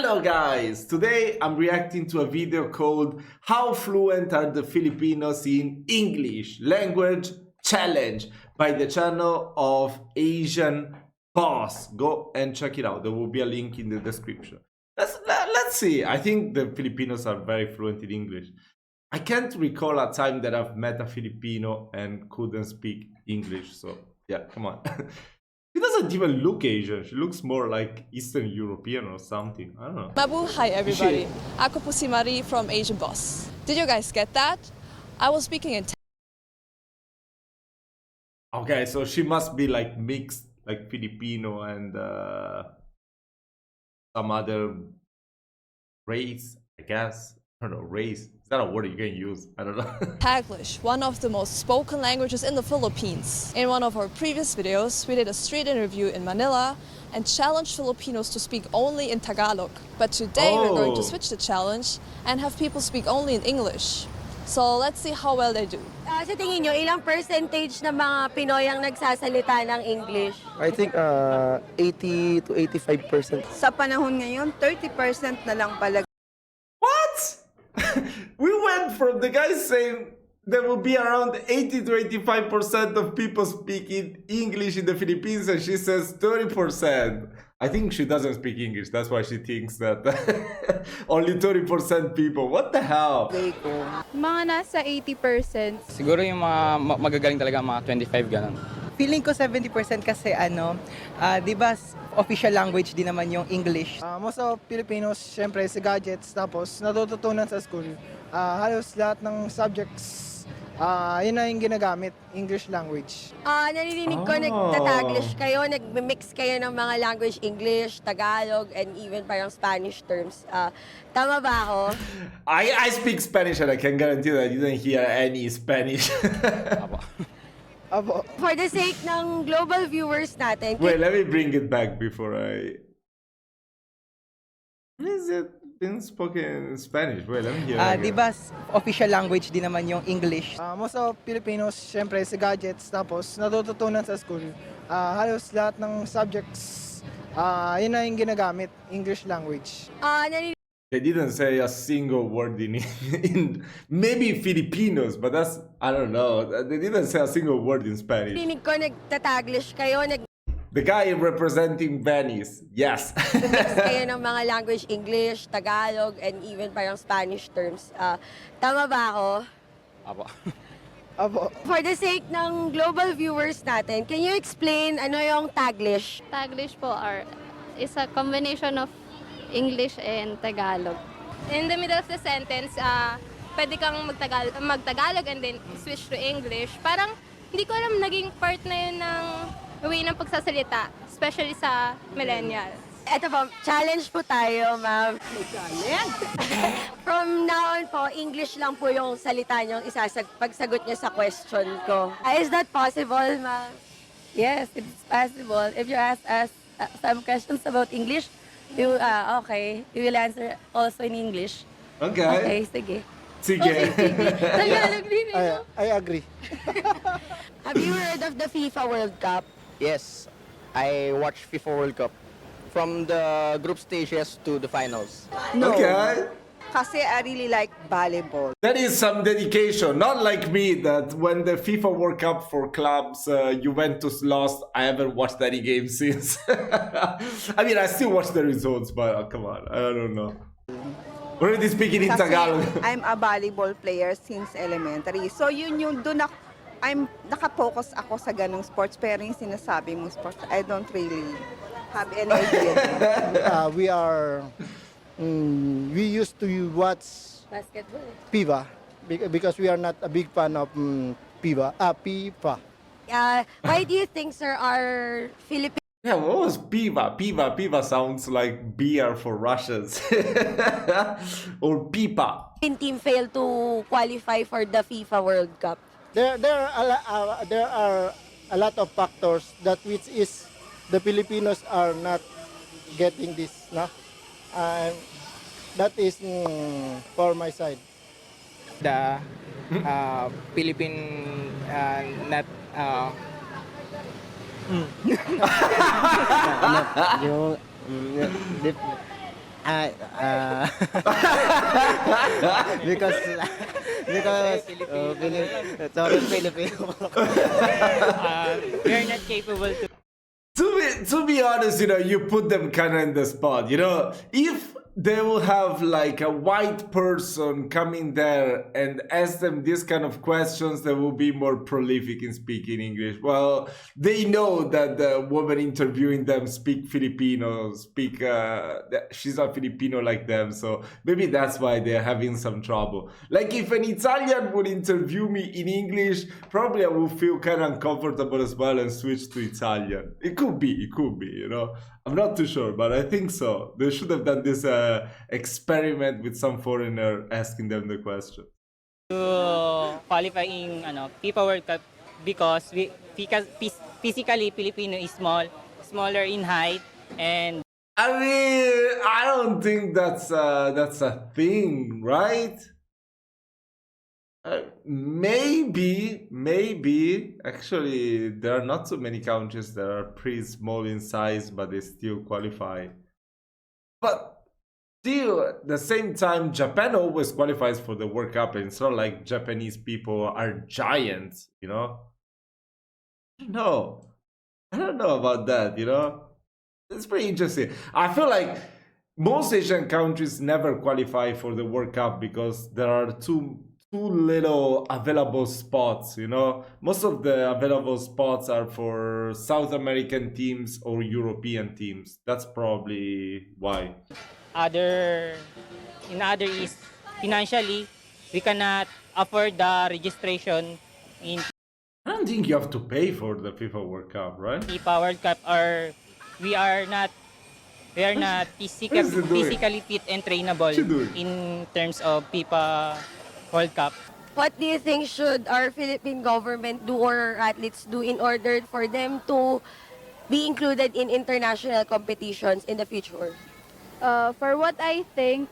Hello guys! Today I'm reacting to a video called How Fluent Are the Filipinos in English Language Challenge by the channel of Asian Boss. Go and check it out. There will be a link in the description. Let's see. I think the Filipinos are very fluent in English. I can't recall a time that I've met a Filipino and couldn't speak English. So yeah, come on. She doesn't even look Asian. She looks more like Eastern European or something. I don't know. Mabu, hi everybody. Ako po si Marie from Asian Boss. Did you guys get that? I was speaking in Okay, so she must be like mixed, like Filipino and some other race, I guess. I don't know, race. Is that a word you can use? I don't know. Taglish, one of the most spoken languages in the Philippines. In one of our previous videos, we did a street interview in Manila and challenged Filipinos to speak only in Tagalog. But today we're going to switch the challenge and have people speak only in English. So let's see how well they do. Sa tingin nyo, ilang percentage ng mga Pinoy ang nagsasalita ng English? I think 80 to 85%. Sa panahon ngayon, 30% na lang pala. What? We went from the guy saying there will be around 80 to 85% of people speaking English in the Philippines, and she says 30%. I think she doesn't speak English. That's why she thinks that only 30% people. What the hell? Mga nasa 80%. Siguro yung mga magagaling talaga, mga 25 ganun. Feeling ko 70% kasi di ba official language din naman yung English. Most of Filipinos, syempre, sa gadgets, tapos natututunan sa school. Halos lahat ng subjects, yun na yung ginagamit, English language. Naririnig ko nagtataglish kayo, nagmimix kayo ng mga language, English, Tagalog, and even parang Spanish terms. Tama ba ako? I speak Spanish and I can guarantee that you didn't hear any Spanish. Apo. For the sake ng global viewers natin. Wait, let me bring it back before I... Is it been spoken in Spanish? Wait, let me hear it Di again. ba official language din naman yung English. Most of Filipinos, syempre, sa gadgets, tapos natututunan sa school. Halos lahat ng subjects, yun na yung ginagamit, English language. They didn't say a single word in maybe Filipinos, but that's, I don't know. They didn't say a single word in Spanish. Naririnig ko nagtataglish kayo, The guy representing Venice, yes. nagmix kayo ng mga language, English, Tagalog, and even parang Spanish terms. Tama ba ako? Apo. Apo. For the sake ng global viewers natin, can you explain ano yung taglish? Taglish po is a combination of English and Tagalog. In the middle of the sentence, pwede kang magtagalog and then switch to English. Parang hindi ko alam naging part na yun ng way ng pagsasalita, especially sa millennials. Ito po, challenge po tayo, ma'am. From now on po, English lang po yung salita niyong pagsagot niyo sa question ko. Is that possible, ma'am? Yes, it's possible. If you ask us some questions about English, okay, we will answer also in English. Okay. Okay, sige. Sige. Tagalog din I agree. Have you heard of the FIFA World Cup? Yes, I watched FIFA World Cup from the group stages to the finals. Okay. Kasi I really like volleyball. That is some dedication. Not like me, that when the FIFA World Cup for clubs, Juventus lost, I haven't watched any games since. I mean, I still watch the results, but come on, I don't know. Already speaking in Tagalog. I'm a volleyball player since elementary. So yun yung naka-focus ako sa ganung sports. Pero yung sinasabi mo sports, I don't really have any idea. We used to watch Basketball. FIFA because we are not a big fan of FIFA. Why do you think, sir, our Philippine Yeah, what was piva? Piva sounds like beer for Russians. Or pipa. team failed to qualify for the FIFA World Cup? There are a lot of factors that which is the Filipinos are not getting this, no? And that is for my side. The Philippine not because sorry, Filipino. We are not capable to. To be honest, you put them kind of in the spot. If they will have like a white person coming there and ask them this kind of questions, they will be more prolific in speaking English. Well, they know that the woman interviewing them speak Filipino, she's not Filipino like them, so maybe that's why they're having some trouble. Like if an Italian would interview me in English, probably I would feel kind of uncomfortable as well and switch to Italian. It could be, I'm not too sure, but I think so. They should have done this experiment with some foreigner asking them the question. To qualify in FIFA World Cup because physically Filipino is smaller in height, and I mean, I don't think that's a thing, right? Maybe. Actually, there are not so many countries that are pretty small in size, but they still qualify. But still, at the same time, Japan always qualifies for the World Cup, and it's not like Japanese people are giants, I don't know about that, It's pretty interesting. I feel like most Asian countries never qualify for the World Cup because there are too little available spots, Most of the available spots are for South American teams or European teams. That's probably why. other is financially we cannot afford the registration in I don't think you have to pay for the FIFA World Cup, right? FIFA World Cup, or we are not physically fit and trainable in terms of FIFA World Cup. What do you think should our Philippine government do or athletes do in order for them to be included in international competitions in the future? For what I think,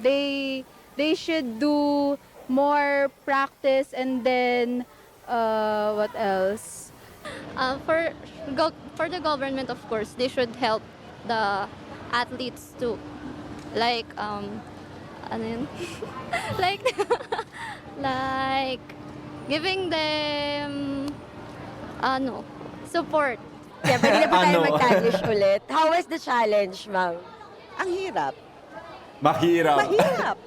they should do more practice, and then what else? For the government, of course, they should help the athletes too, like ano yun? like giving them support. Yeah, pwede na po tayo mag-Taglish ulit. How was the challenge, ma'am? Ang hirap. Mahirap. Mahirap.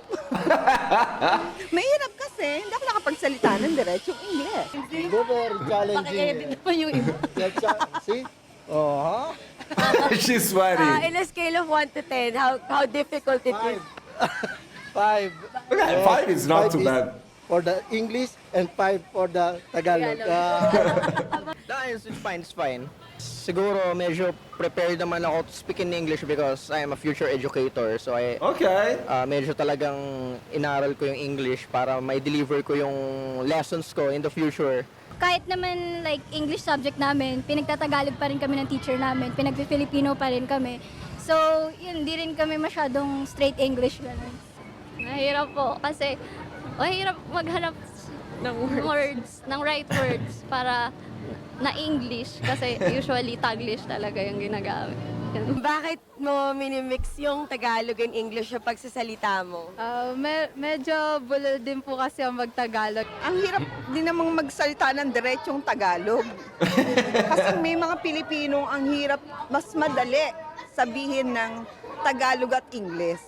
Mahirap kasi hindi ako nakapagsalita ng diretsong English. Very challenging. naman yung iba. See? Oh, She's sweating. In a scale of 1 to 10, how difficult it is? 5. Okay, 5 is not too bad. For the English and 5 for the Tagalog. No, it's fine. Siguro medyo prepared naman ako to speak in English because I am a future educator. So Okay. medyo talagang inaral ko yung English para may deliver ko yung lessons ko in the future. Kahit naman like English subject namin, pinagtatagalog pa rin kami ng teacher namin, pinagpi-Filipino pa rin kami. So, yun, di rin kami masyadong straight English ganun. Mahirap po kasi mahirap maghanap ng words, ng right words para na English kasi usually Taglish talaga yung ginagamit. Ganun. Bakit mo minimix yung Tagalog and English sa pagsasalita mo? Medyo bulol din po kasi ang mag-Tagalog. Ang hirap din namang magsalita ng diretsong Tagalog. Kasi may mga Pilipinong ang hirap, mas madali sabihin ng Tagalog at English.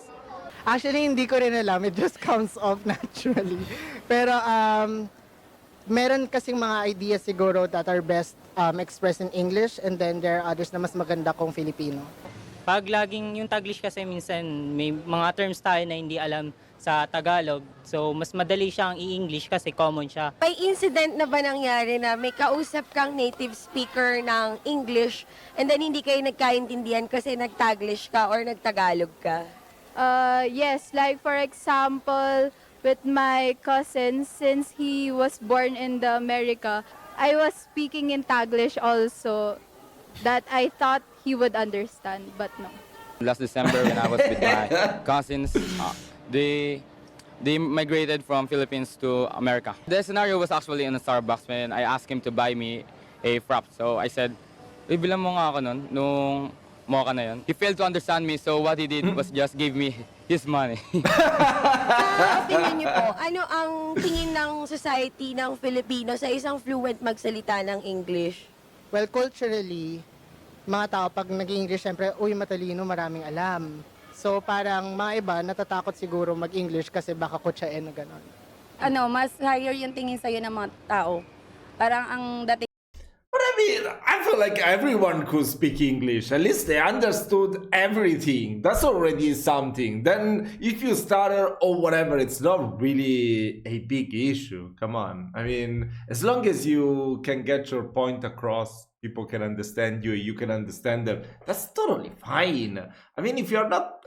Actually, hindi ko rin alam. It just comes off naturally. Pero, meron kasing mga ideas siguro that are best expressed in English, and then there are others na mas maganda kung Filipino. Pag laging yung Taglish kasi minsan may mga terms tayo na hindi alam sa Tagalog. So mas madali siyang i-English kasi common siya. May incident na ba nangyari na may kausap kang native speaker ng English and then hindi kayo nagkaintindihan kasi nag-Taglish ka or nag-Tagalog ka? Yes, like for example, with my cousin, since he was born in the America, I was speaking in Taglish also that I thought he would understand, but no. Last December when I was with my cousins, they migrated from Philippines to America. The scenario was actually in a Starbucks when I asked him to buy me a frap. So I said, bilang mo nga ako nun, nung mocha na yun. He failed to understand me, so what he did was just give me his money. Sa opinion niyo po, ano ang tingin ng society ng Filipino sa isang fluent magsalita ng English? Well, culturally, mga tao pag nag-English, syempre, uy, matalino, maraming alam. So parang mga iba, natatakot siguro mag-English kasi baka kutsain o gano'n. Ano, mas higher yung tingin sa'yo ng mga tao. Parang ang dating But I mean, I feel like everyone could speak English. At least they understood everything. That's already something. Then if you stutter or whatever, it's not really a big issue. Come on. I mean, as long as you can get your point across, people can understand you, you can understand them. That's totally fine. I mean, if you're not...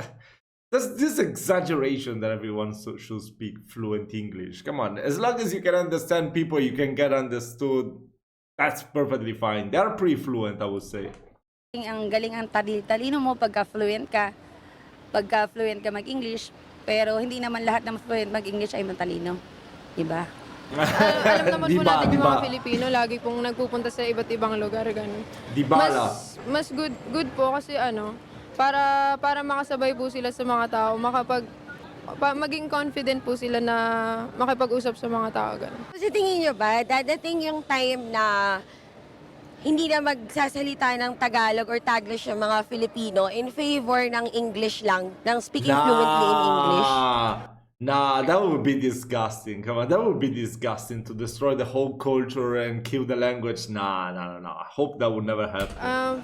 There's this exaggeration that everyone should speak fluent English. Come on. As long as you can understand people, you can get understood. That's perfectly fine. They're pretty fluent, I would say. ang galing ang talino mo pagka fluent ka. Pagka fluent ka mag-English, pero hindi naman lahat ng fluent mag-English ay matalino. Diba? Alam naman po natin yung Diba? mga Filipino, lagi pong nagpupunta sa iba't ibang lugar, ganun. Dibala. Mas good po kasi para makasabay po sila sa mga tao, maging confident po sila na makipag-usap sa mga tao, ganun. Kasi tingin nyo ba, dadating yung time na hindi na magsasalita ng Tagalog or Taglish yung mga Filipino in favor ng English lang, ng speaking fluently in English? Nah, that would be disgusting. Come on, that would be disgusting to destroy the whole culture and kill the language. Nah. I hope that would never happen.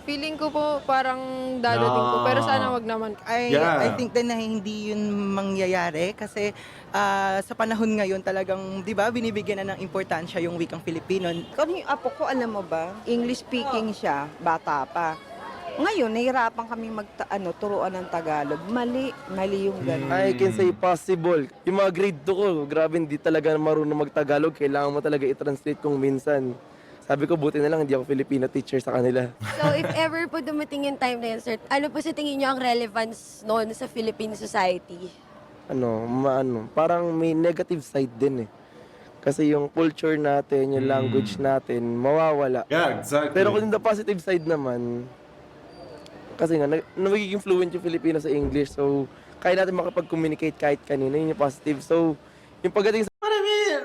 Feeling ko po parang dadating po, pero sana wag naman. I think din na hindi yun mangyayari kasi sa panahon ngayon talagang, di ba, binibigyan na ng importansya yung wikang Filipino. Kung yung apo ko, alam mo ba, English speaking siya, bata pa. Ngayon, nahirapan kami turuan ng Tagalog. Mali yung gano'n. I can say possible. Yung mga grade 2 ko, grabe hindi talaga marunong mag-Tagalog. Kailangan mo talaga i-translate kung minsan. Sabi ko, buti na lang hindi ako Filipino teacher sa kanila. So if ever po dumating yung time na yun, sir, ano po sa tingin nyo ang relevance noon sa Philippine society? Parang may negative side din eh. Kasi yung culture natin, yung language natin, mawawala. Yeah, exactly. Pero kung the positive side naman, kasi nga, nagiging fluent yung Filipino sa English. So, kaya natin makapag-communicate kahit kanina. Yun yung positive. So, yung pagdating sa... But I mean,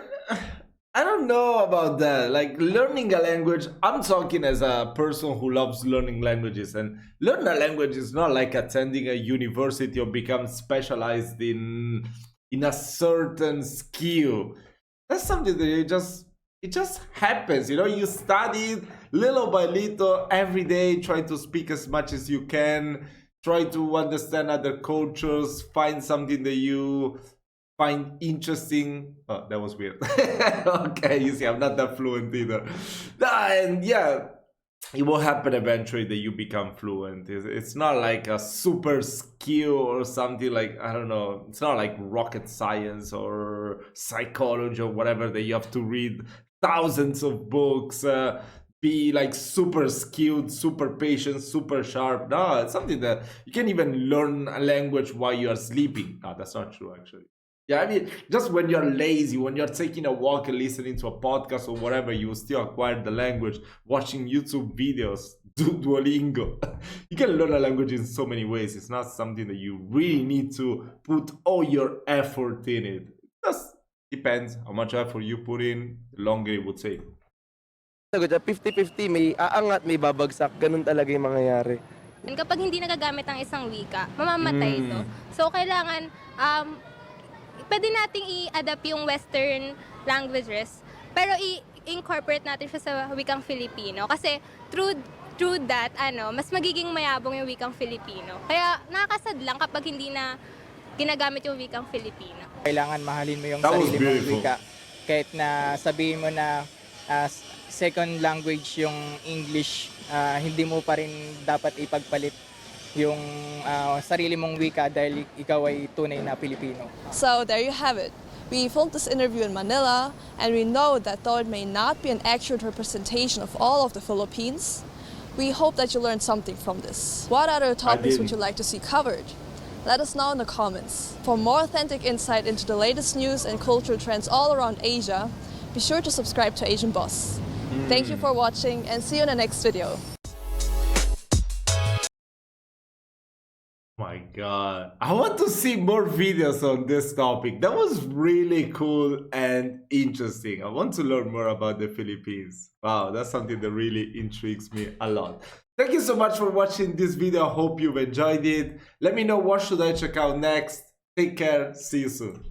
I don't know about that. Like, learning a language, I'm talking as a person who loves learning languages. And learning a language is not like attending a university or become specialized in a certain skill. That's something that it just happens, you study it little by little every day, try to speak as much as you can, try to understand other cultures, find something that you find interesting. Oh, that was weird. Okay, you see, I'm not that fluent either. And yeah, it will happen eventually that you become fluent. It's not like a super skill or something like, I don't know, it's not like rocket science or psychology or whatever that you have to read thousands of books, be like super skilled, super patient, super sharp. No, it's something that you can even learn a language while you are sleeping. No, that's not true actually. Yeah, I mean, just when you're lazy, when you're taking a walk and listening to a podcast or whatever, you will still acquire the language, watching YouTube videos, Duolingo. You can learn a language in so many ways. It's not something that you really need to put all your effort in it. It just depends how much effort you put in, the longer it would take. 50-50, may aangat, may babagsak. Ganun talaga yung mangyayari. Kapag hindi nagagamit ang isang wika, mamamatay ito. So, kailangan, pwede nating i-adapt yung Western languages, pero i-incorporate natin siya sa wikang Filipino. Kasi through that, mas magiging mayabong yung wikang Filipino. Kaya nakakasad lang kapag hindi na ginagamit yung wikang Filipino. Kailangan mahalin mo yung That was sarili mong beautiful. wika. Kahit na sabihin mo na second language yung English, hindi mo pa rin dapat ipagpalit yung sarili mong wika dahil ikaw ay tunay na Pilipino. So there you have it. We filmed this interview in Manila, and we know that though it may not be an accurate representation of all of the Philippines, we hope that you learned something from this. What other topics would you like to see covered? Let us know in the comments. For more authentic insight into the latest news and cultural trends all around Asia, be sure to subscribe to Asian Boss. Thank you for watching, and see you in the next video. god. I want to see more videos on this topic. That was really cool and interesting. I want to learn more about the Philippines. Wow, that's something that really intrigues me a lot. Thank you so much for watching this video. I hope you've enjoyed it. Let me know what should I check out next. Take care. See you soon.